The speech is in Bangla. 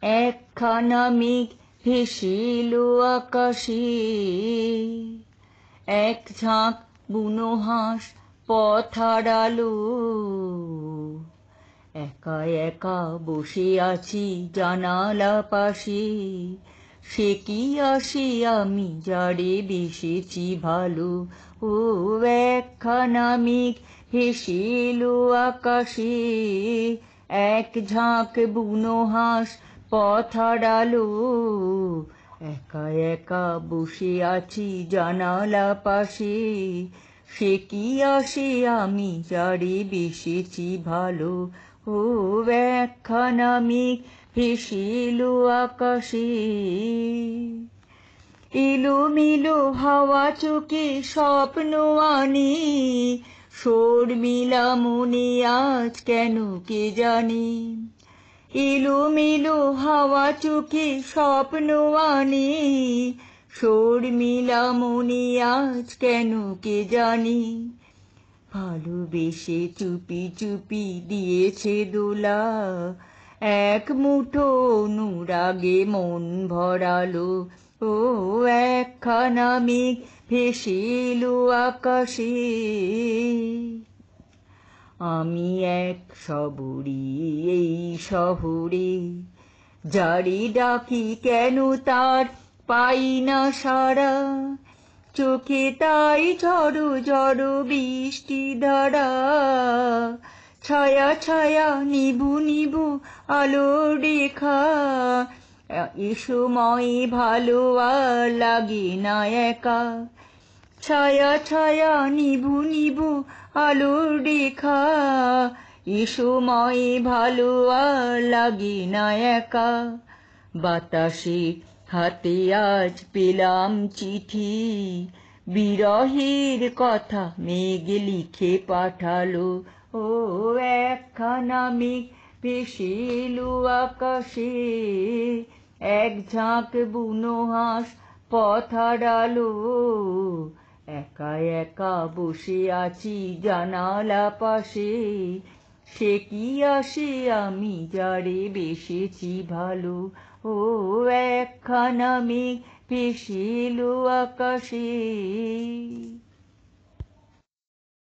একখানা মেঘ ভেসিল আকাশে, এক ঝাঁক বুনো হাঁস পথ হারালো। একা একা বসে আছি জানালা পাশে, সে কি আসে আমি যারে বেসেছি ভালো। ও একখানা মেঘ ভেসে এলো আকাশে, এক ঝাঁক বুনো হাঁস পথ হারালো। একা একা বসে আছি জানালা পাশে, সে কি আসে আমি যারে বেসেছি ভালো। ও একখানা মেঘ ভেসে এলো আকাশে। এলোমেলো হাওয়া চোখে স্বপ্ন আনে, শর্মিলা মনে আজ কেন কে জানে। এলোমেলো হাওয়া চোখে স্বপ্ন আনে, শর্মিলা মনে আজ কেন কে জানে। ভালোবেসে চুপি চুপি দিয়েছে দোলা, এক মুঠো অনুরাগে মন ভরালো। ও একখানা মেঘ ভেসে এলো আকাশে। আমি এক শবরী এই শহরে, যারে ডাকি কেন তার পাই না সাড়া। চোখে তাই ঝড়ো ঝড়ো বৃষ্টি ধারা, ছায়া ছায়া নিভু নিভু আলোর রেখা। এ সময় ভালো আর লাগে না একা, ছায়া ছায়া নিভু নিভু আলোর রেখা। এ সময় ভালো আর লাগে না একা। বাতাসে হাতে আজ পেলাম চিঠি, বিরহের কথা মেঘ লিখে পাঠালো। ও একখানা মেঘ ভেসে এলো আকাশে, এক ঝাঁক বুনো হাঁস পথ হারালো। একা একা বসে আছি জানালা পাশে, সে কি আসে আমি যারে বেসেছি ভালো। ও একখানা মেঘ ভেসে এলো আকাশে।